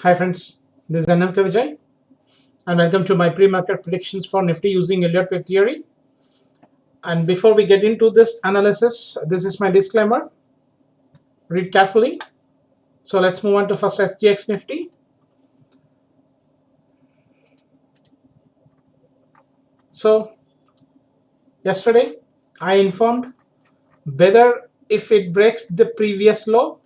Hi friends, this is NMK Vijay and welcome to my pre-market predictions for Nifty using Elliott wave theory. And before we get into this analysis, this is my disclaimer. Read carefully. So let's move on to first SGX Nifty. So yesterday I informed whether if it breaks the previous low,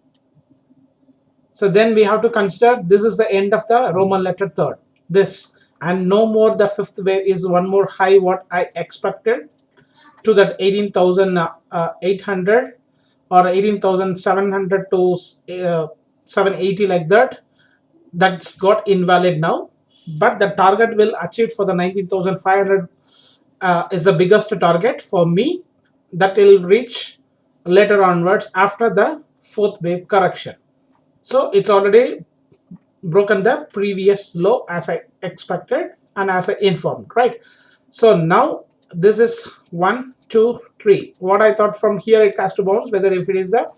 so then we have to consider this is the end of the Roman letter third. This and no more the fifth wave is one more high what I expected to that 18,800 or 18,700 to 780 like that. That's got invalid now, but the target will achieve for the 19,500 is the biggest target for me. That will reach later onwards after the fourth wave correction. So it's already broken the previous low as I expected and as I informed, right? So now this is 1 2 3. What I thought from here it has to bounce, whether if it is the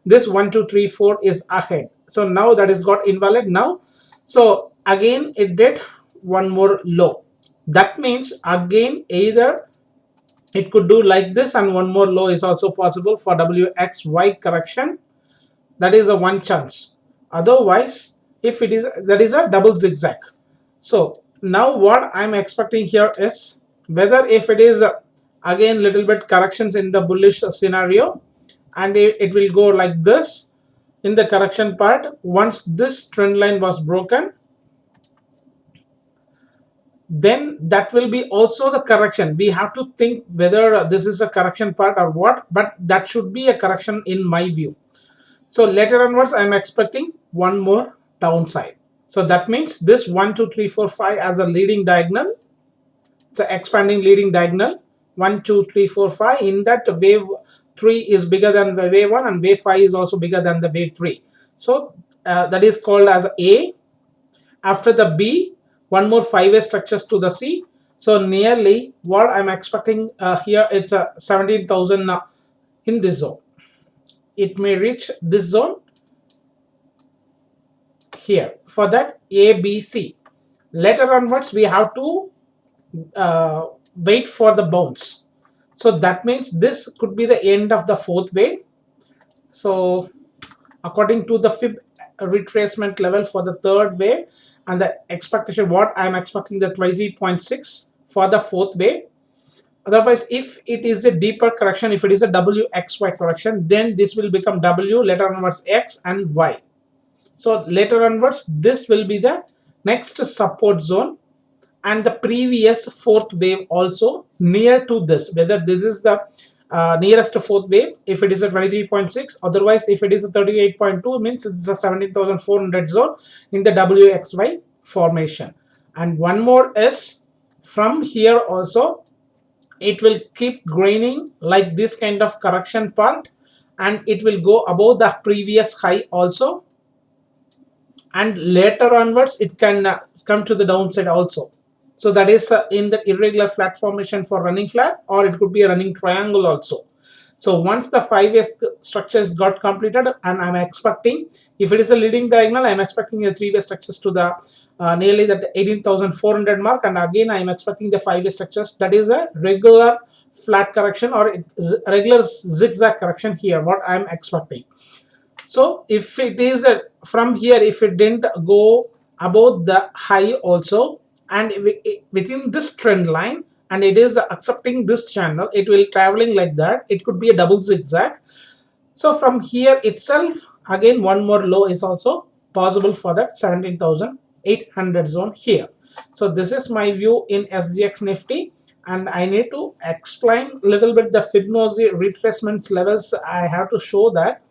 this 1 2 3 4 is ahead. So now that is got invalid now. So again it did one more low. That means again either it could do like this and one more low is also possible for WXY correction. That is a one chance. Otherwise, if it is, that is a double zigzag. So now what I'm expecting here is whether if it is again little bit corrections in the bullish scenario and it will go like this in the correction part. Once this trend line was broken, then that will be also the correction. We have to think whether this is a correction part or what, but that should be a correction in my view. So later onwards, I'm expecting one more downside. So that means this 1 2 3 4 5 as a leading diagonal. It's an expanding leading diagonal. 1 2 3 4 5. In that, wave 3 is bigger than the wave 1 and wave 5 is also bigger than the wave 3. So that is called as A. After the B, one more 5-way structures to the C. So nearly what I'm expecting here, it's a 17,000 in this zone. It may reach this zone here. For that A, B, C. Later onwards, we have to wait for the bounce. So that means this could be the end of the fourth wave. So according to the fib retracement level for the third wave and the expectation, what I'm expecting the 23.6 for the fourth wave. Otherwise, if it is a deeper correction, if it is a WXY correction, then this will become W, later onwards X and Y. So later onwards, this will be the next support zone and the previous fourth wave also near to this. Whether this is the nearest fourth wave, if it is a 23.6, otherwise if it is a 38.2, means it's a 17,400 zone in the WXY formation. And one more is from here also, it will keep graining like this kind of correction part and it will go above the previous high also, and later onwards it can come to the downside also. So that is in the irregular flat formation for running flat, or it could be a running triangle also. So once the 5-way structures got completed, and I'm expecting, if it is a leading diagonal, I'm expecting the 3-way structures to the nearly the 18,400 mark, and again I'm expecting the 5-way structures. That is a regular flat correction or regular zigzag correction here, what I'm expecting. So if it is from here, if it didn't go above the high also, and within this trend line, and it is accepting this channel, it will traveling like that. It could be a double zigzag. So from here itself, again one more low is also possible for that 17,800 zone here. So this is my view in SGX Nifty, and I need to explain a little bit the Fibonacci retracements levels. I have to show that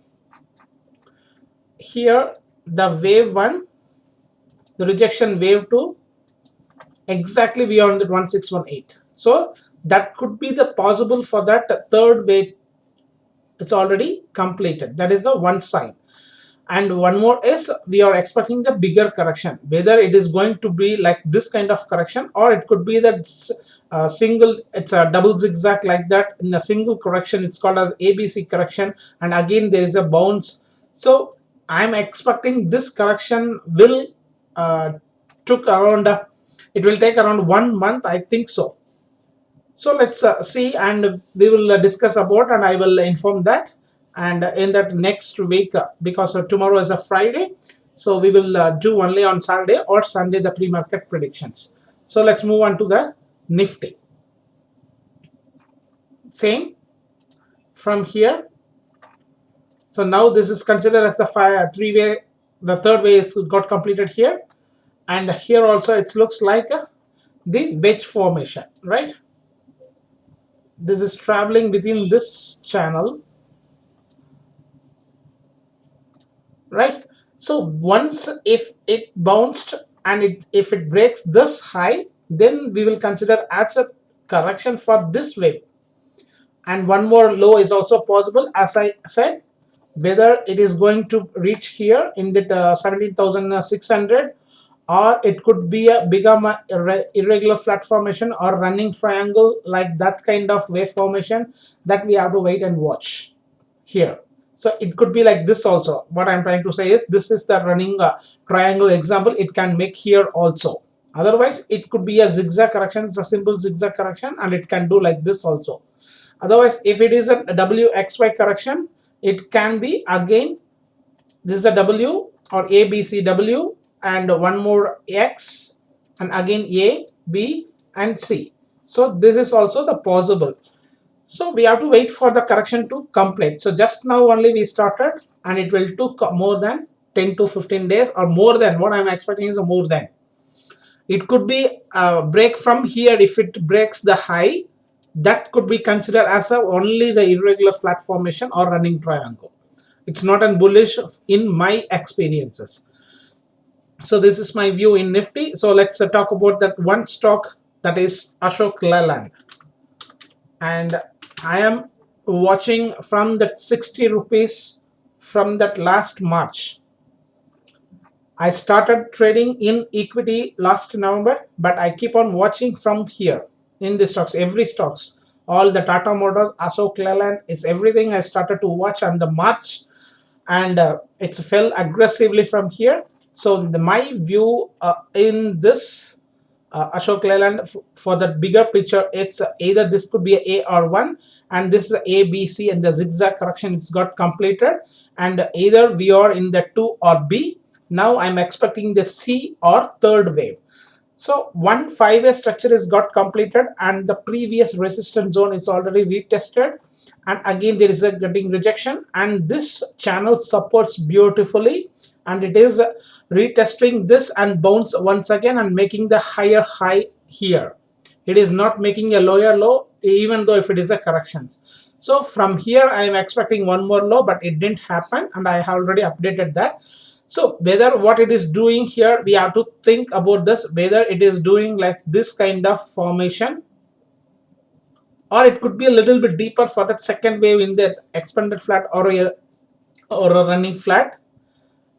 here the wave 1, the rejection wave 2, exactly beyond the 1618. So that could be the possible for that third wave. It's already completed. That is the one side. And one more is we are expecting the bigger correction, whether it is going to be like this kind of correction, or it could be that single, it's a double zigzag like that in a single correction. It's called as ABC correction, and again there is a bounce. So I'm expecting this correction will took around it will take around 1 month, I think so. So let's see, and we will discuss about, and I will inform that. And in that next week, because tomorrow is a Friday, so we will do only on Saturday or Sunday the pre-market predictions. So let's move on to the Nifty. Same from here. So now this is considered as the three-way. The third way is got completed here, and here also it looks like the wedge formation, right? This is traveling within this channel, right? So once if it bounced and if it breaks this high, then we will consider as a correction for this wave, and one more low is also possible, as I said, whether it is going to reach here in that 17,600, or it could be become a irregular flat formation or running triangle, like that kind of wave formation, that we have to wait and watch here. So it could be like this also. What I'm trying to say is, this is the running triangle example. It can make here also. Otherwise it could be a zigzag correction. It's a simple zigzag correction, and it can do like this also. Otherwise, if it is a WXY correction, it can be again, this is a W or ABCW, and one more X, and again A, B, and C. So this is also the possible. So we have to wait for the correction to complete. So just now only we started, and it will took more than 10 to 15 days, or more than what I'm expecting is more than. It could be a break from here. If it breaks the high, that could be considered as only the irregular flat formation or running triangle. It's not a bullish in my experiences. So this is my view in Nifty. So let's talk about that one stock, that is Ashok Leyland, and I am watching from that 60 rupees from that last March. I started trading in equity last November, but I keep on watching from here in the stocks, every stocks, all the Tata Motors, Ashok Leyland, it's everything I started to watch on the March, and it fell aggressively from here. So my view in this Ashok Leyland, for the bigger picture, it's either this could be a or 1, and this is A, B, C, and the zigzag correction it's got completed, and either we are in the 2 or B. Now I'm expecting the C or third wave. So one 5-way structure is got completed, and the previous resistance zone is already retested, and again there is a getting rejection, and this channel supports beautifully, and it is retesting this and bounce once again and making the higher high here. It is not making a lower low, even though if it is a correction. So from here I am expecting one more low, but it didn't happen, and I have already updated that. So whether what it is doing here, we have to think about this, whether it is doing like this kind of formation, or it could be a little bit deeper for that second wave in the expanded flat or a running flat.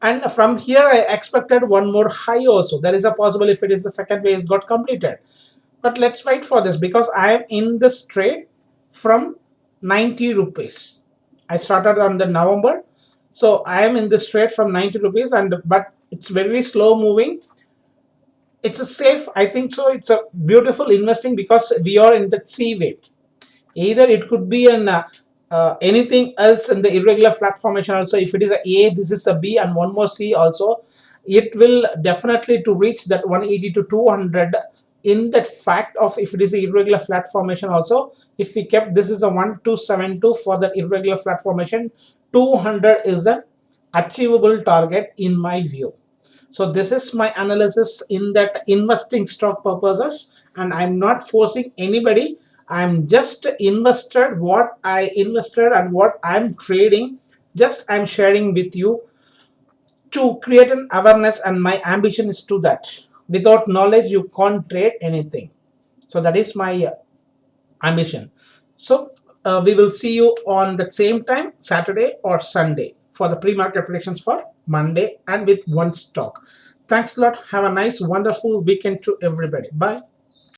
And from here I expected one more high also. There is a possible if it is the second wave is got completed. But let's wait for this, because I am in this trade from 90 rupees. I started on the November. So I am in this trade from 90 rupees, and but it's very slow moving. It's a safe, I think so. It's a beautiful investing, because we are in the C wave. Either it could be an anything else in the irregular flat formation also. If it is a, this is a B, and one more C also, it will definitely to reach that 180 to 200 in that fact of if it is a irregular flat formation also. If we kept this is a 1272 for that irregular flat formation, 200 is the achievable target in my view. So this is my analysis in that investing stock purposes, and I'm not forcing anybody. I'm just invested what I invested and what I'm trading. Just I'm sharing with you to create an awareness, and my ambition is to that. Without knowledge, you can't trade anything. So that is my ambition. So we will see you on the same time, Saturday or Sunday, for the pre-market predictions for Monday, and with one stock. Thanks a lot. Have a nice, wonderful weekend to everybody. Bye.